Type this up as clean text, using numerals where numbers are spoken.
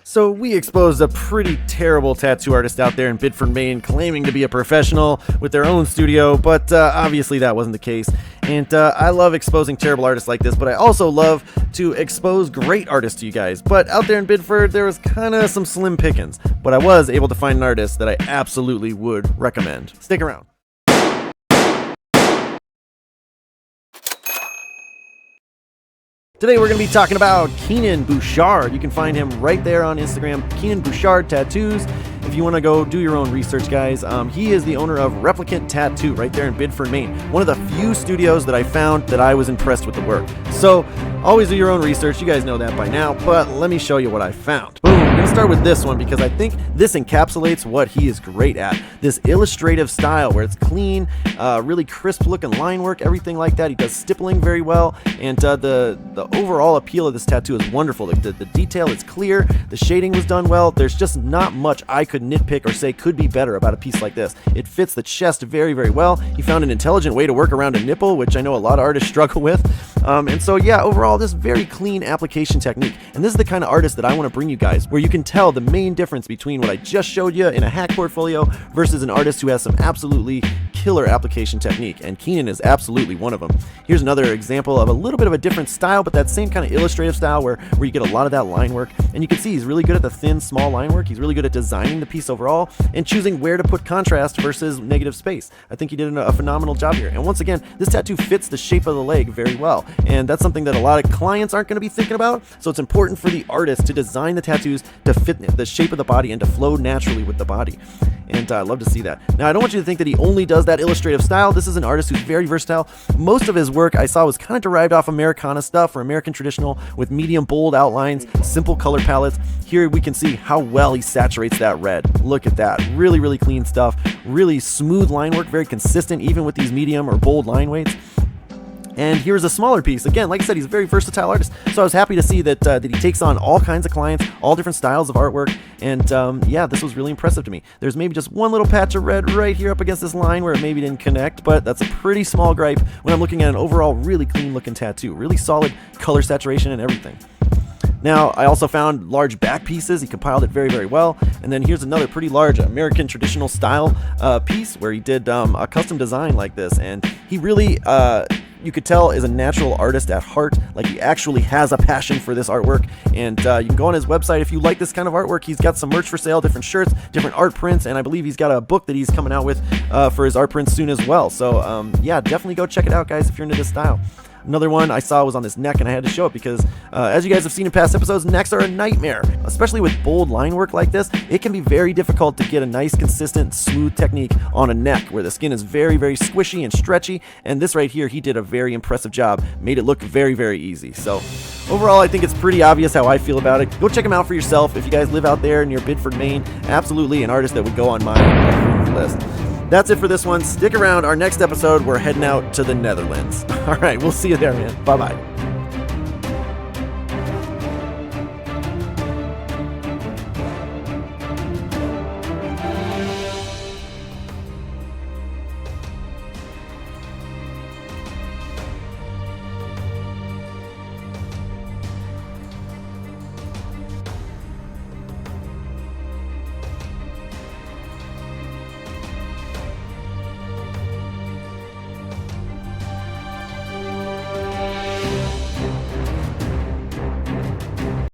So we exposed a pretty terrible tattoo artist out there in Biddeford, Maine, claiming to be a professional with their own studio, but obviously that wasn't the case. And I love exposing terrible artists like this, but I also love to expose great artists to you guys. But out there in Biddeford, there was kind of some slim pickings, but I was able to find an artist that I absolutely would recommend. Stick around. Today we're going to be talking about Kenan Bard. You can find him right there on Instagram, Kenan Bard Tattoos. If you want to go do your own research, guys, he is the owner of Replicant Tattoo right there in Biddeford, Maine. One of the few studios that I found that I was impressed with the work. So always do your own research. You guys know that by now, but let me show you what I found. Boom. I'm going to start with this one because I think this encapsulates what he is great at. This illustrative style where it's clean, really crisp looking line work, everything like that. He does stippling very well, and the overall appeal of this tattoo is wonderful. The detail is clear, the shading was done well. There's just not much I could nitpick or say could be better about a piece like this. It fits the chest very, very well. He found an intelligent way to work around a nipple, which I know a lot of artists struggle with. And so yeah, overall, this very clean application technique. And this is the kind of artist that I want to bring you guys, where you can tell the main difference between what I just showed you in a hack portfolio versus an artist who has some absolutely killer application technique, and Kenan is absolutely one of them. Here's another example of a little bit of a different style, but that same kind of illustrative style where you get a lot of that line work, and you can see he's really good at the thin, small line work. He's really good at designing the piece overall and choosing where to put contrast versus negative space. I think he did a phenomenal job here. And once again, this tattoo fits the shape of the leg very well, and that's something that a lot of clients aren't going to be thinking about. So it's important for the artist to design the tattoos to fit the shape of the body and to flow naturally with the body. And I love to see that. Now, I don't want you to think that he only does that illustrative style. This is an artist who's very versatile. Most of his work I saw was kind of derived off Americana stuff or American traditional with medium bold outlines, simple color palettes. Here we can see how well he saturates that red. Look at that. Really, really clean stuff. Really smooth line work, very consistent even with these medium or bold line weights. And here's a smaller piece. Again, like I said, he's a very versatile artist. So I was happy to see that he takes on all kinds of clients, all different styles of artwork. And yeah, this was really impressive to me. There's maybe just one little patch of red right here up against this line where it maybe didn't connect, but that's a pretty small gripe when I'm looking at an overall really clean looking tattoo. Really solid color saturation and everything. Now, I also found large back pieces. He compiled it very, very well. And then here's another pretty large American traditional style piece where he did a custom design like this. And he really, you could tell, is a natural artist at heart. Like, he actually has a passion for this artwork. And you can go on his website if you like this kind of artwork. He's got some merch for sale, different shirts, different art prints, and I believe he's got a book that he's coming out with for his art prints soon as well. So yeah, definitely go check it out, guys, if you're into this style. Another one I saw was on this neck, and I had to show it because, as you guys have seen in past episodes, necks are a nightmare. Especially with bold line work like this, it can be very difficult to get a nice, consistent, smooth technique on a neck where the skin is very, very squishy and stretchy, and this right here, he did a very impressive job. Made it look very, very easy. So overall, I think it's pretty obvious how I feel about it. Go check him out for yourself. If you guys live out there near Biddeford, Maine, absolutely an artist that would go on my list. That's it for this one. Stick around. Our next episode, we're heading out to the Netherlands. All right, we'll see you there, man. Bye-bye.